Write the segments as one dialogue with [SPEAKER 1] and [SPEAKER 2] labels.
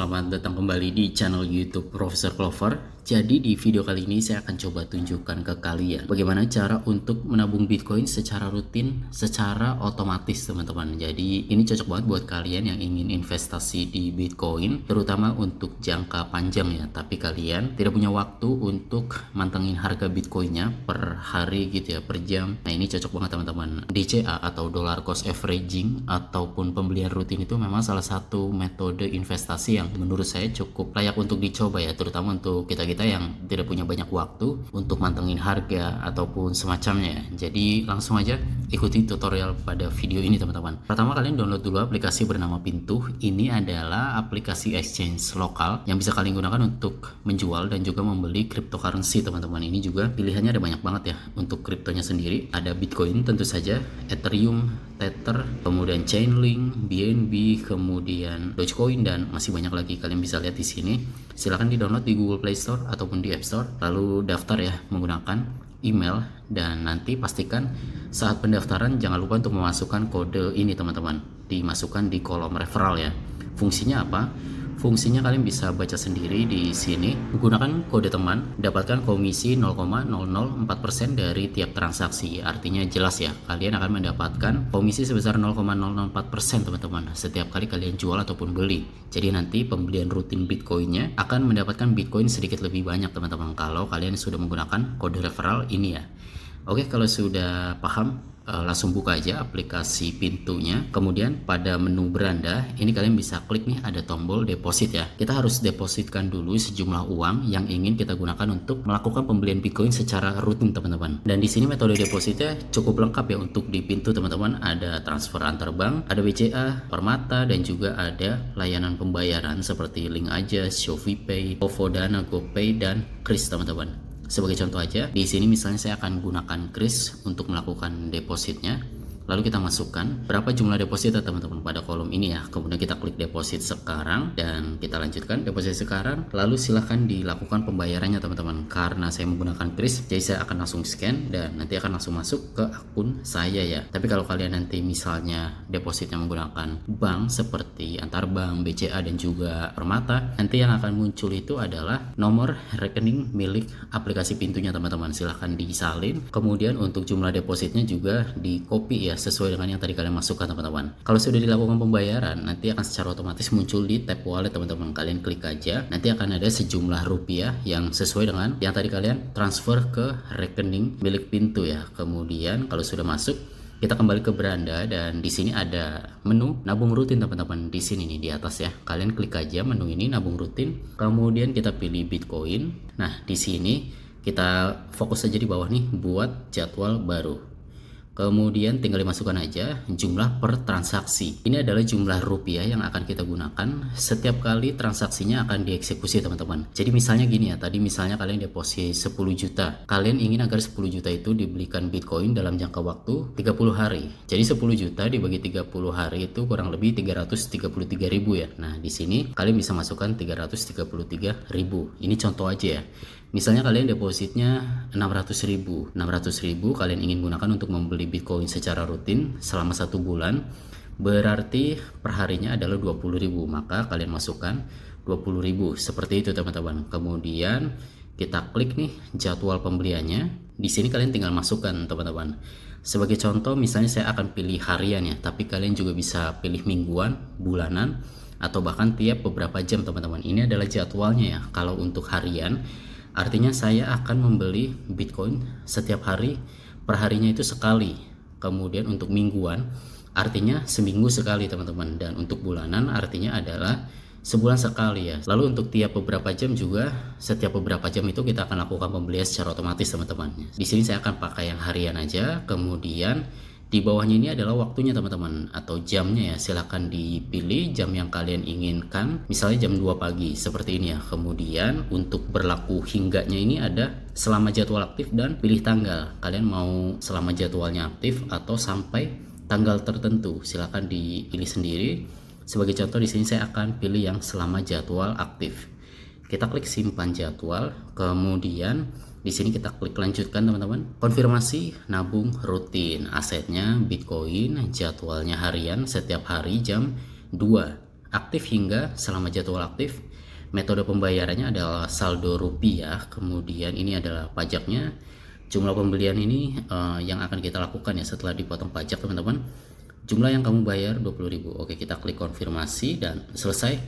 [SPEAKER 1] Selamat datang kembali di channel YouTube Profesor Clover. Jadi di video kali ini saya akan coba tunjukkan ke kalian bagaimana cara untuk menabung Bitcoin secara rutin, secara otomatis teman-teman. Jadi ini cocok banget buat kalian yang ingin investasi di Bitcoin, terutama untuk jangka panjang ya. Tapi kalian tidak punya waktu untuk mantengin harga Bitcoinnya per hari gitu ya, per jam. Nah ini cocok banget teman-teman. DCA atau Dollar Cost Averaging ataupun pembelian rutin itu memang salah satu metode investasi yang menurut saya cukup layak untuk dicoba ya, terutama untuk kita yang tidak punya banyak waktu untuk mantengin harga ataupun semacamnya. Jadi langsung aja ikuti tutorial pada video ini teman-teman. Pertama kalian download dulu aplikasi bernama Pintu. Ini adalah aplikasi exchange lokal yang bisa kalian gunakan untuk menjual dan juga membeli cryptocurrency teman-teman. Ini juga pilihannya ada banyak banget ya untuk kriptonya sendiri. Ada Bitcoin tentu saja, Ethereum, Tether, kemudian Chainlink, BNB, kemudian Dogecoin, dan masih banyak lagi. Kalian bisa lihat di sini. Silahkan di download di Google Play Store ataupun di App Store, lalu daftar ya menggunakan email, dan nanti pastikan saat pendaftaran jangan lupa untuk memasukkan kode ini teman-teman, dimasukkan di kolom referral ya. Fungsinya apa? Fungsinya kalian bisa baca sendiri di sini. Menggunakan kode teman, dapatkan komisi 0,004% dari tiap transaksi. Artinya jelas ya, kalian akan mendapatkan komisi sebesar 0,004% teman-teman setiap kali kalian jual ataupun beli. Jadi nanti pembelian rutin Bitcoinnya akan mendapatkan Bitcoin sedikit lebih banyak teman-teman kalau kalian sudah menggunakan kode referral ini ya. Oke, kalau sudah paham, langsung buka aja aplikasi Pintunya. Kemudian pada menu beranda ini kalian bisa klik nih, ada tombol deposit ya. Kita harus depositkan dulu sejumlah uang yang ingin kita gunakan untuk melakukan pembelian Bitcoin secara rutin teman-teman. Dan di sini metode depositnya cukup lengkap ya untuk di Pintu teman-teman. Ada transfer antar bank, ada BCA, Permata, dan juga ada layanan pembayaran seperti Link Aja, ShopeePay, OVO Dana, GoPay, dan Kris teman-teman. Sebagai contoh aja, di sini misalnya saya akan gunakan Kris untuk melakukan depositnya. Lalu kita masukkan berapa jumlah depositnya teman-teman pada kolom ini ya. Kemudian kita klik deposit sekarang dan kita lanjutkan deposit sekarang. Lalu silahkan dilakukan pembayarannya teman-teman. Karena saya menggunakan Kris, jadi saya akan langsung scan dan nanti akan langsung masuk ke akun saya ya. Tapi kalau kalian nanti misalnya depositnya menggunakan bank seperti antar bank, BCA, dan juga Permata, nanti yang akan muncul itu adalah nomor rekening milik aplikasi Pintunya teman-teman. Silahkan disalin. Kemudian untuk jumlah depositnya juga di copy ya, sesuai dengan yang tadi kalian masukkan teman-teman. Kalau sudah dilakukan pembayaran, nanti akan secara otomatis muncul di tab wallet teman-teman. Kalian klik aja, nanti akan ada sejumlah rupiah yang sesuai dengan yang tadi kalian transfer ke rekening milik Pintu ya. Kemudian kalau sudah masuk, kita kembali ke beranda dan di sini ada menu nabung rutin teman-teman. Di sini nih di atas ya, kalian klik aja menu ini nabung rutin. Kemudian kita pilih Bitcoin. Nah di sini kita fokus aja di bawah nih, buat jadwal baru. Kemudian tinggal dimasukkan aja jumlah per transaksi. Ini adalah jumlah rupiah yang akan kita gunakan setiap kali transaksinya akan dieksekusi teman-teman. Jadi misalnya gini ya, tadi misalnya kalian deposit 10 juta. Kalian ingin agar 10 juta itu dibelikan Bitcoin dalam jangka waktu 30 hari. Jadi 10 juta dibagi 30 hari itu kurang lebih 333 ribu ya. Nah di sini kalian bisa masukkan 333 ribu. Ini contoh aja ya. Misalnya kalian depositnya 600 ribu kalian ingin gunakan untuk membeli Bitcoin secara rutin selama 1 bulan, berarti perharinya adalah 20 ribu, maka kalian masukkan 20 ribu seperti itu teman-teman. Kemudian kita klik nih jadwal pembeliannya. Di sini kalian tinggal masukkan teman-teman. Sebagai contoh misalnya saya akan pilih harian ya, tapi kalian juga bisa pilih mingguan, bulanan, atau bahkan tiap beberapa jam teman-teman. Ini adalah jadwalnya ya. Kalau untuk harian, artinya saya akan membeli Bitcoin setiap hari, perharinya itu sekali. Kemudian untuk mingguan, artinya seminggu sekali teman-teman. Dan untuk bulanan artinya adalah sebulan sekali ya. Lalu untuk tiap beberapa jam juga, setiap beberapa jam itu kita akan lakukan pembelian secara otomatis teman-teman. Di sini saya akan pakai yang harian aja. Kemudian di bawahnya ini adalah waktunya teman-teman, atau jamnya ya. Silahkan dipilih jam yang kalian inginkan, misalnya jam 2 pagi seperti ini ya. Kemudian untuk berlaku hingganya ini ada selama jadwal aktif dan pilih tanggal. Kalian mau selama jadwalnya aktif atau sampai tanggal tertentu, silahkan dipilih sendiri. Sebagai contoh di sini saya akan pilih yang selama jadwal aktif. Kita klik simpan jadwal, kemudian di sini kita klik lanjutkan teman-teman. Konfirmasi nabung rutin, asetnya Bitcoin, jadwalnya harian setiap hari jam 2. aktif hingga selama jadwal aktif. Metode pembayarannya adalah saldo rupiah, kemudian ini adalah pajaknya. Jumlah pembelian ini yang akan kita lakukan ya setelah dipotong pajak teman-teman. Jumlah yang kamu bayar 20.000. Oke, kita klik konfirmasi dan selesai.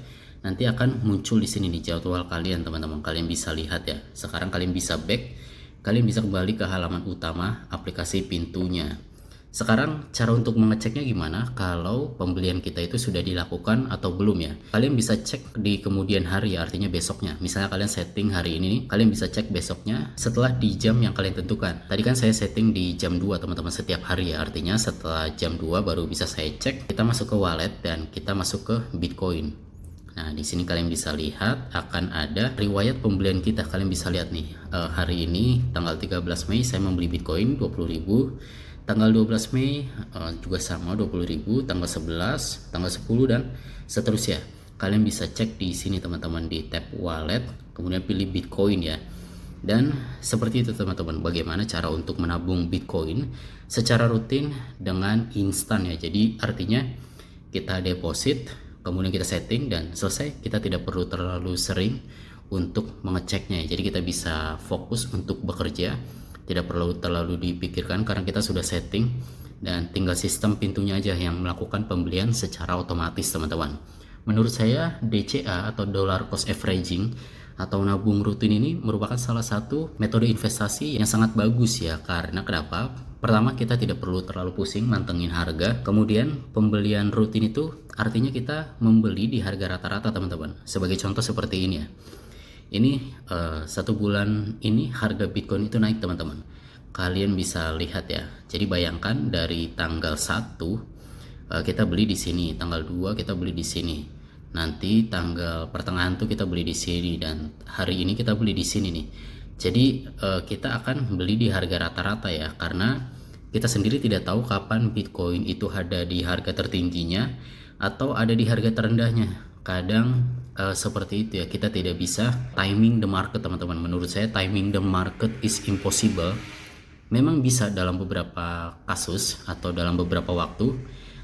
[SPEAKER 1] Nanti akan muncul di sini nih jadwal kalian teman-teman. Kalian bisa lihat ya. Sekarang kalian bisa back. Kalian bisa kembali ke halaman utama aplikasi Pintunya. Sekarang cara untuk mengeceknya gimana kalau pembelian kita itu sudah dilakukan atau belum ya. Kalian bisa cek di kemudian hari ya, artinya besoknya. Misalnya kalian setting hari ini, kalian bisa cek besoknya setelah di jam yang kalian tentukan. Tadi kan saya setting di jam 2 teman-teman setiap hari ya, artinya setelah jam 2 baru bisa saya cek. Kita masuk ke wallet dan kita masuk ke Bitcoin. Nah, di sini kalian bisa lihat akan ada riwayat pembelian kita. Kalian bisa lihat nih, hari ini tanggal 13 Mei saya membeli Bitcoin 20.000. Tanggal 12 Mei juga sama 20.000, tanggal 11, tanggal 10 dan seterusnya. Kalian bisa cek di sini teman-teman di tab wallet, kemudian pilih Bitcoin ya. Dan seperti itu teman-teman, bagaimana cara untuk menabung Bitcoin secara rutin dengan instan ya. Jadi artinya kita deposit, kemudian kita setting dan selesai. Kita tidak perlu terlalu sering untuk mengeceknya. Jadi kita bisa fokus untuk bekerja, tidak perlu terlalu dipikirkan karena kita sudah setting dan tinggal sistem Pintunya aja yang melakukan pembelian secara otomatis teman-teman. Menurut saya DCA atau dollar cost averaging atau nabung rutin ini merupakan salah satu metode investasi yang sangat bagus ya. Karena kenapa? Pertama, kita tidak perlu terlalu pusing mantengin harga. Kemudian pembelian rutin itu artinya kita membeli di harga rata-rata teman-teman. Sebagai contoh seperti ini ya. Ini 1 bulan ini harga Bitcoin itu naik teman-teman. Kalian bisa lihat ya. Jadi bayangkan dari tanggal 1 kita beli di sini, tanggal 2 kita beli di sini. Nanti tanggal pertengahan tuh kita beli di sini dan hari ini kita beli di sini nih. Jadi kita akan beli di harga rata-rata ya, karena kita sendiri tidak tahu kapan Bitcoin itu ada di harga tertingginya atau ada di harga terendahnya. Kadang seperti itu ya, kita tidak bisa timing the market teman-teman. Menurut saya timing the market is impossible. Memang bisa dalam beberapa kasus atau dalam beberapa waktu,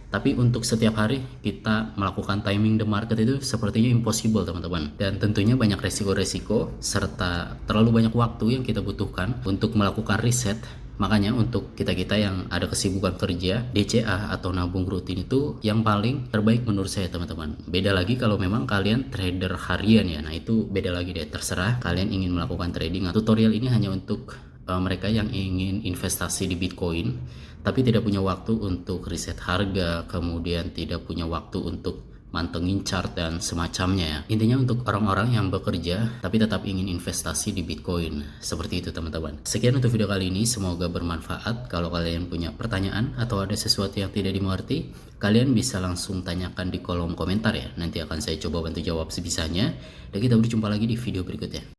[SPEAKER 1] tapi untuk setiap hari kita melakukan timing the market itu sepertinya impossible teman-teman. Dan tentunya banyak resiko-resiko serta terlalu banyak waktu yang kita butuhkan untuk melakukan riset. Makanya untuk kita-kita yang ada kesibukan kerja, DCA atau nabung rutin itu yang paling terbaik menurut saya teman-teman. Beda lagi kalau memang kalian trader harian ya. Nah itu beda lagi deh, terserah kalian ingin melakukan trading. Nah, tutorial ini hanya untuk mereka yang ingin investasi di Bitcoin tapi tidak punya waktu untuk riset harga, kemudian tidak punya waktu untuk mantengin chart dan semacamnya ya. Intinya untuk orang-orang yang bekerja tapi tetap ingin investasi di Bitcoin. Seperti itu teman-teman. Sekian untuk video kali ini, semoga bermanfaat. Kalau kalian punya pertanyaan atau ada sesuatu yang tidak dimengerti, kalian bisa langsung tanyakan di kolom komentar ya. Nanti akan saya coba bantu jawab sebisanya. Dan kita berjumpa lagi di video berikutnya.